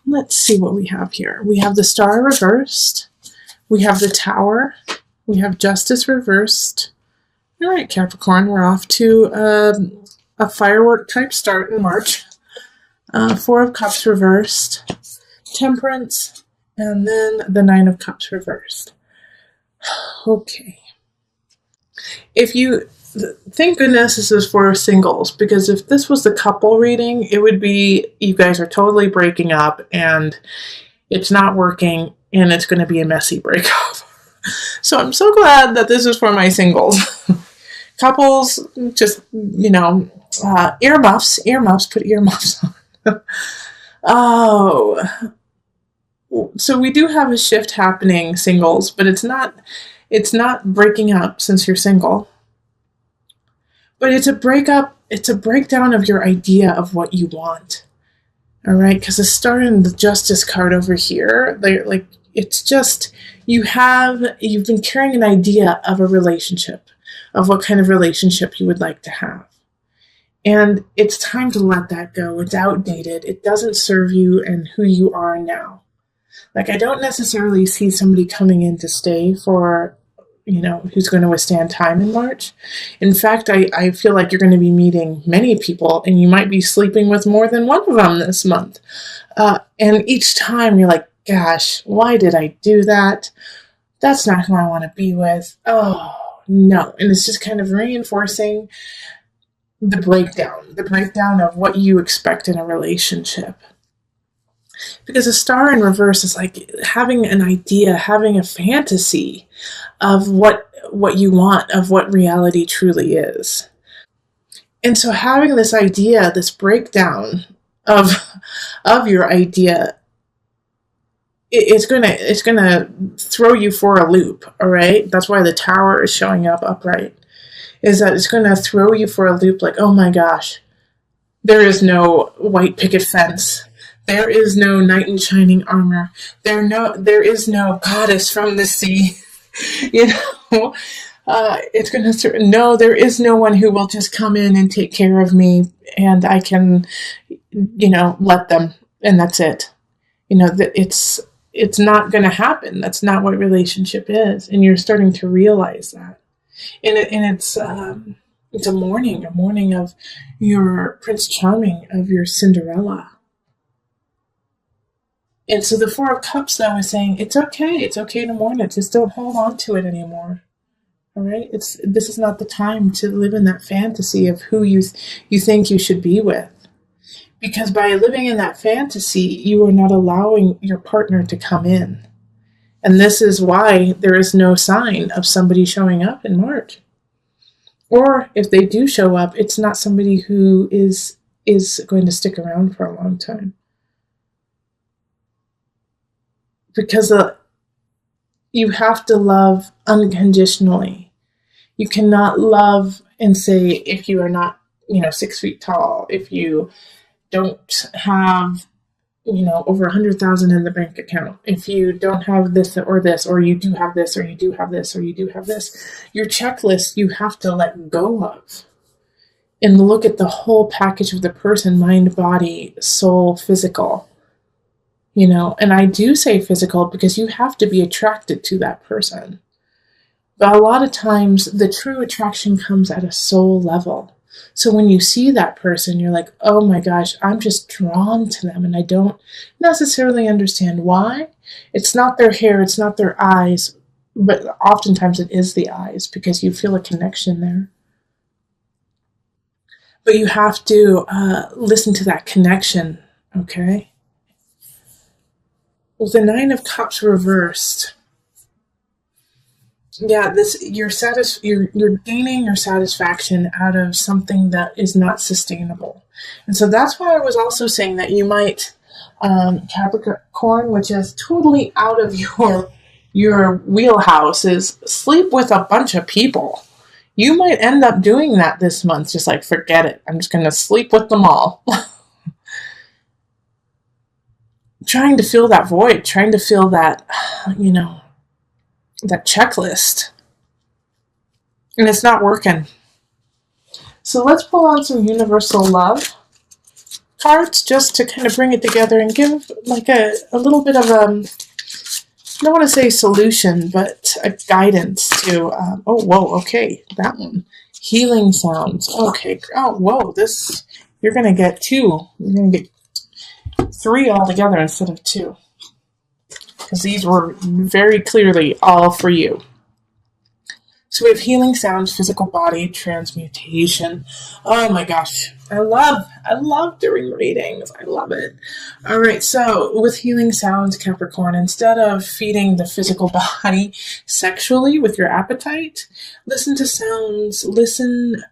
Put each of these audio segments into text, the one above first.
Let's see what we have here. We have the Star reversed. We have the Tower. We have Justice reversed. All right, Capricorn, we're off to a firework type start in March. Four of Cups reversed. Temperance. And then the Nine of Cups reversed. Okay. If you, thank goodness this is for singles, because if this was the couple reading, it would be you guys are totally breaking up and it's not working and it's going to be a messy breakup. So I'm so glad that this is for my singles. Couples, just, earmuffs, put earmuffs on. Oh, so we do have a shift happening, singles, but it's not breaking up since you're single. But it's a breakup, it's a breakdown of your idea of what you want. All right, because the Star and the Justice card over here, it's just you've been carrying an idea of a relationship, of what kind of relationship you would like to have. And it's time to let that go. It's outdated. It doesn't serve you and who you are now. Like, I don't necessarily see somebody coming in to stay for, who's going to withstand time in March. In fact, I feel like you're going to be meeting many people and you might be sleeping with more than one of them this month. And each time you're like, gosh, why did I do that? That's not who I want to be with. Oh, no. And it's just kind of reinforcing the breakdown of what you expect in a relationship. Because a Star in reverse is like having an idea, having a fantasy of what you want, of what reality truly is. And so having this idea, this breakdown of your idea, it's gonna throw you for a loop, all right? That's why the Tower is showing up upright, is that it's gonna throw you for a loop like, oh my gosh, there is no white picket fence. There is no knight in shining armor. There is no goddess from the sea. It's going to, no, there is no one who will just come in and take care of me and I can, let them, and that's it. It's not going to happen. That's not what relationship is. And you're starting to realize that. And it's a mourning of your Prince Charming, of your Cinderella. And so the Four of Cups, though, is saying, it's okay to mourn it. Just don't hold on to it anymore. All right? This is not the time to live in that fantasy of who you think you should be with. Because by living in that fantasy, you are not allowing your partner to come in. And this is why there is no sign of somebody showing up in March. Or if they do show up, it's not somebody who is going to stick around for a long time. Because you have to love unconditionally. You cannot love and say, if you are not, 6 feet tall, if you don't have, over 100,000 in the bank account, if you don't have this, or you do have this, or you do have this, or you do have this, your checklist you have to let go of and look at the whole package of the person, mind, body, soul, physical. And I do say physical because you have to be attracted to that person. But a lot of times the true attraction comes at a soul level. So when you see that person, you're like, oh my gosh, I'm just drawn to them. And I don't necessarily understand why. It's not their hair, it's not their eyes, but oftentimes it is the eyes because you feel a connection there. But you have to listen to that connection, okay? Well, the Nine of Cups reversed. Yeah, you're gaining your satisfaction out of something that is not sustainable. And so that's why I was also saying that you might, Capricorn, which is totally out of your wheelhouse, is sleep with a bunch of people. You might end up doing that this month, just like, forget it. I'm just going to sleep with them all. Trying to fill that void, trying to fill that, that checklist. And it's not working. So let's pull on some universal love. cards just to kind of bring it together and give like a little bit of I don't want to say solution, but a guidance to, oh, whoa, okay, that one. Healing sounds. Okay, oh, whoa, this, you're going to get 2. You're going to get 3 altogether instead of 2. Because these were very clearly all for you. So we have healing sounds, physical body, transmutation. Oh my gosh. I love doing readings. I love it. All right. So with healing sounds, Capricorn, instead of feeding the physical body sexually with your appetite, listen to sounds, listen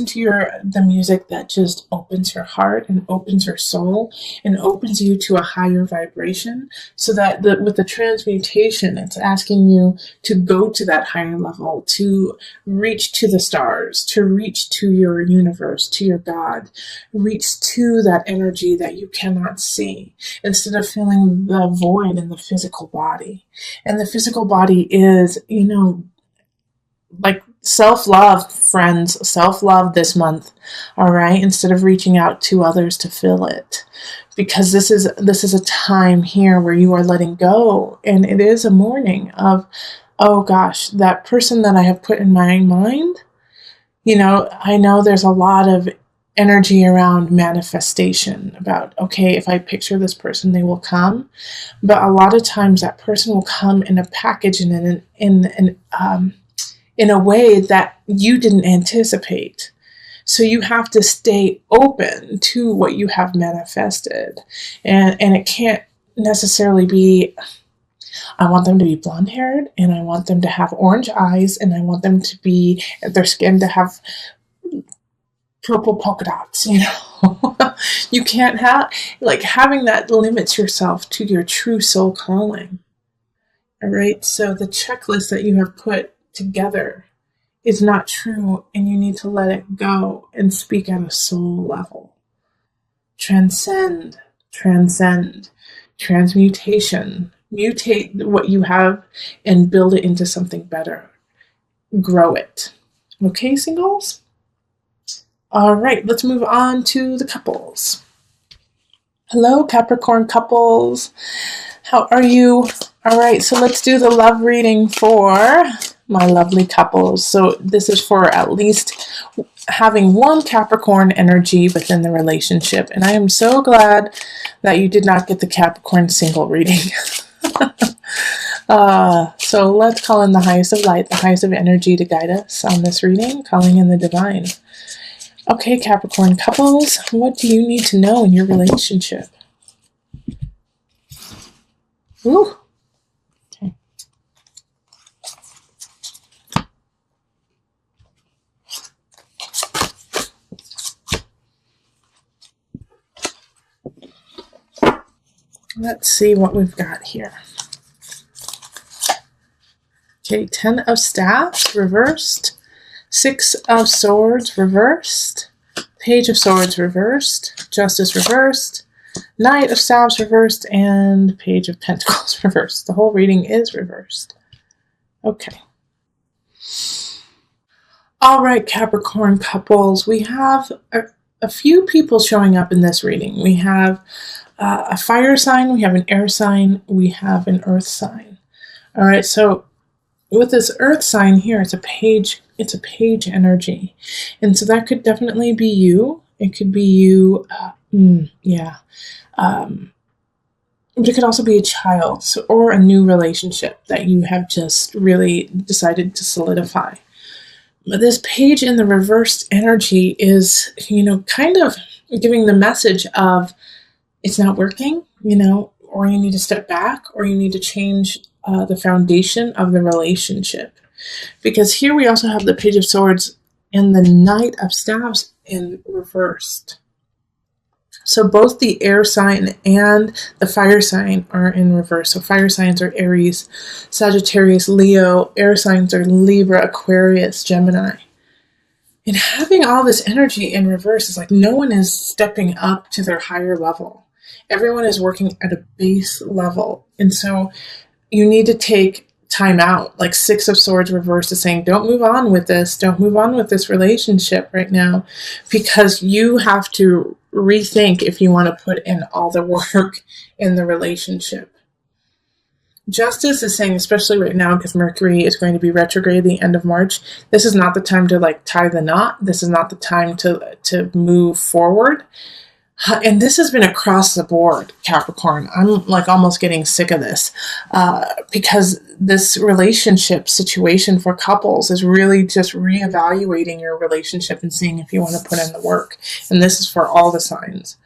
to the music that just opens your heart and opens your soul and opens you to a higher vibration, so that with the transmutation, it's asking you to go to that higher level, to reach to the stars, to reach to your universe, to your God, reach to that energy that you cannot see, instead of feeling the void in the physical body. And the physical body is, like self-love, friends, self-love this month. All right. Instead of reaching out to others to fill it, because this is a time here where you are letting go. And it is a mourning of, oh gosh, that person that I have put in my mind. I know there's a lot of energy around manifestation about, okay, if I picture this person, they will come. But a lot of times that person will come in a package and in a way that you didn't anticipate. So you have to stay open to what you have manifested. And it can't necessarily be, I want them to be blonde haired, and I want them to have orange eyes, and I want them to be, their skin to have purple polka dots, You can't have, having that limits yourself to your true soul calling. All right. So the checklist that you have put together is not true, and you need to let it go and speak at a soul level. Transmutation, mutate what you have and build it into something better. Grow it. Okay, singles? All right, let's move on to the couples. Hello, Capricorn couples. How are you? All right, so let's do the love reading for my lovely couples. So this is for at least having one Capricorn energy within the relationship. And I am so glad that you did not get the Capricorn single reading. So let's call in the highest of light, the highest of energy to guide us on this reading, calling in the divine. Okay, Capricorn couples, what do you need to know in your relationship? Ooh. Okay. Let's see what we've got here. Okay, 10 of Staffs reversed, 6 of Swords reversed, Page of Swords reversed, Justice reversed, Knight of Staffs reversed, and Page of Pentacles reversed. The whole reading is reversed. Okay. All right, Capricorn couples, we have a few people showing up in this reading. We have a fire sign, we have an air sign, we have an earth sign. All right, so with this earth sign here, it's a page energy. And so that could definitely be you. It could be you, but it could also be a child, or a new relationship that you have just really decided to solidify. But this page in the reversed energy is, kind of giving the message of it's not working, or you need to step back, or you need to change the foundation of the relationship. Because here we also have the Page of Swords and the Knight of Staffs in reversed. So both the air sign and the fire sign are in reverse. So fire signs are Aries, Sagittarius, Leo. Air signs are Libra, Aquarius, Gemini. And having all this energy in reverse is like no one is stepping up to their higher level. Everyone is working at a base level. And so you need to take time out. Like Six of Swords reversed is saying, don't move on with this. Don't move on with this relationship right now, because you have to rethink if you want to put in all the work in the relationship. Justice is saying, especially right now, because Mercury is going to be retrograde the end of March, this is not the time to like tie the knot. This is not the time to move forward. And this has been across the board, Capricorn. I'm like almost getting sick of this because this relationship situation for couples is really just reevaluating your relationship and seeing if you want to put in the work. And this is for all the signs.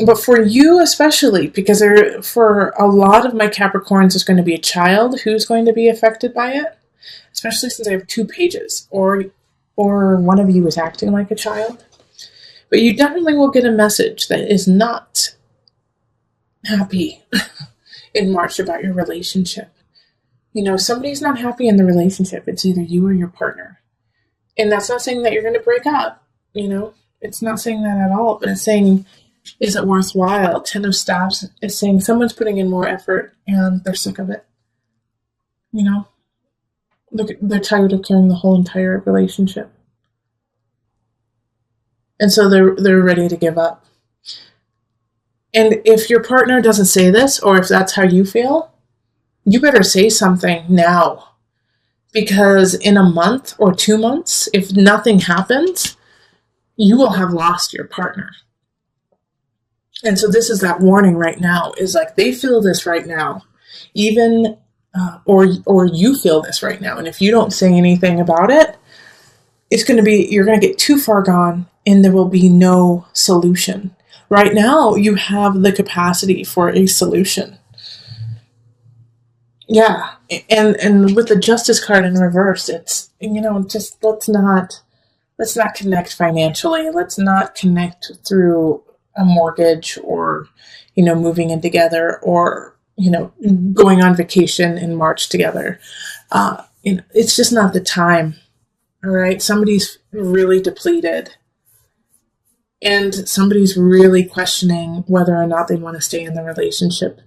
But for you especially, because for a lot of my Capricorns, there's going to be a child who's going to be affected by it, especially since I have 2 pages, or one of you is acting like a child. But you definitely will get a message that is not happy in March about your relationship. You know, somebody's not happy in the relationship. It's either you or your partner. And that's not saying that you're going to break up, you know. It's not saying that at all, but it's saying, is it worthwhile? 10 of Staffs is saying someone's putting in more effort and they're sick of it. You know, they're tired of carrying the whole entire relationship. And so they're ready to give up. And if your partner doesn't say this, or if that's how you feel, you better say something now. Because in a month or 2 months, if nothing happens, you will have lost your partner. And so this is that warning right now, is like they feel this right now, even, or you feel this right now. And if you don't say anything about it, it's going to be, you're going to get too far gone and there will be no solution. Right now, you have the capacity for a solution. Yeah. And with the Justice card in reverse, it's, you know, just let's not connect financially. Let's not connect through a mortgage or, you know, moving in together or, you know, going on vacation in March together. You know, it's just not the time. All right. Somebody's really depleted and somebody's really questioning whether or not they want to stay in the relationship.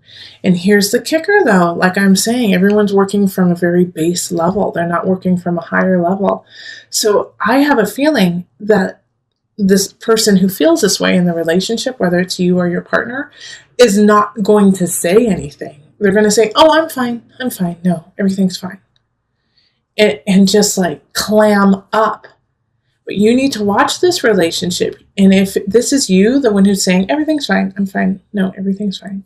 And here's the kicker though. Like I'm saying, everyone's working from a very base level. They're not working from a higher level. So I have a feeling that this person who feels this way in the relationship, whether it's you or your partner, is not going to say anything. They're going to say, oh, I'm fine. I'm fine. No, everything's fine. And just like clam up. But you need to watch this relationship. And if this is you, the one who's saying, everything's fine, I'm fine. No, everything's fine.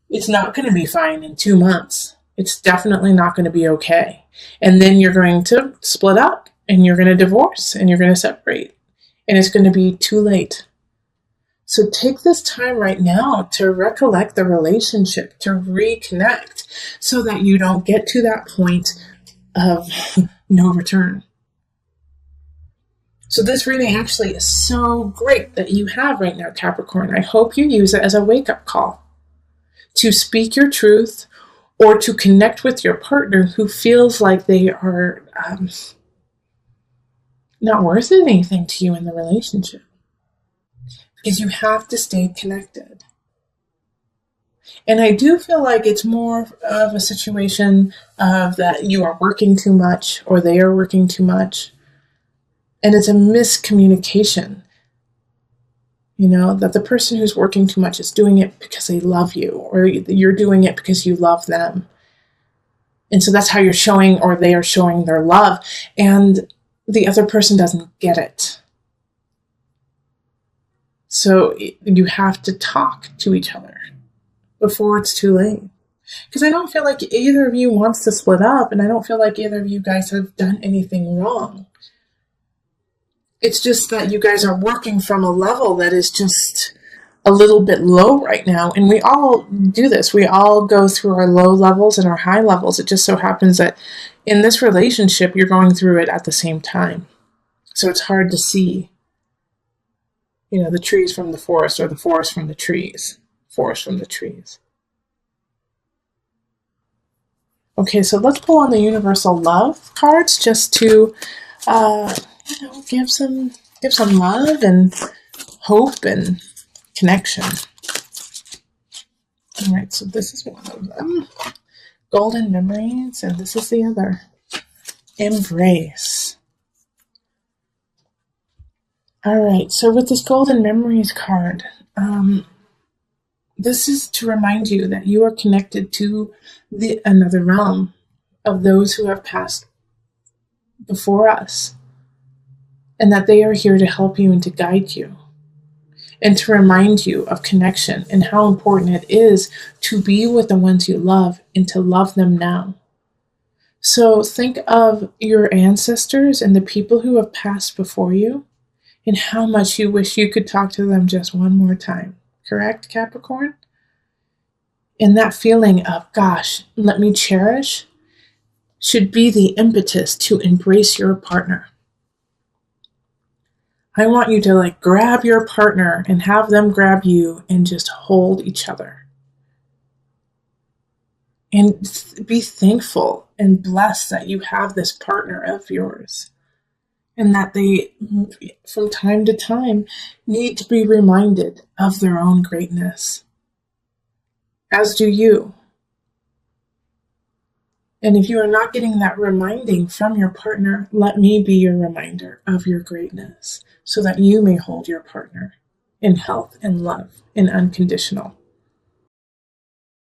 It's not going to be fine in 2 months. It's definitely not going to be okay. And then you're going to split up and you're going to divorce and you're going to separate. And it's going to be too late. So take this time right now to recollect the relationship, to reconnect, so that you don't get to that point of no return. So this reading actually is so great that you have right now, Capricorn. I hope you use it as a wake-up call to speak your truth or to connect with your partner who feels like they are not worth anything to you in the relationship. Because you have to stay connected. And I do feel like it's more of a situation of that you are working too much or they are working too much. And it's a miscommunication. You know, that the person who's working too much is doing it because they love you, or you're doing it because you love them. And so that's how you're showing, or they are showing their love. And the other person doesn't get it. So you have to talk to each other before it's too late. Because I don't feel like either of you wants to split up, and I don't feel like either of you guys have done anything wrong. It's just that you guys are working from a level that is just a little bit low right now. And we all do this. We all go through our low levels and our high levels. It just so happens that in this relationship, you're going through it at the same time. So it's hard to see, you know, the trees from the forest or the forest from the trees. Forest from the trees. Okay, so let's pull on the universal love cards just to give some love and hope and connection. All right, so this is one of them. Golden memories, and this is the other. Embrace. All right, so with this golden memories card, this is to remind you that you are connected to another realm of those who have passed before us, and that they are here to help you and to guide you, and to remind you of connection and how important it is to be with the ones you love and to love them now. So think of your ancestors and the people who have passed before you and how much you wish you could talk to them just one more time. Correct, Capricorn? And that feeling of, gosh, let me cherish, should be the impetus to embrace your partner. I want you to grab your partner and have them grab you and just hold each other. And be thankful and blessed that you have this partner of yours. And that they, from time to time, need to be reminded of their own greatness. As do you. And if you are not getting that reminding from your partner, let me be your reminder of your greatness so that you may hold your partner in health and love and unconditional.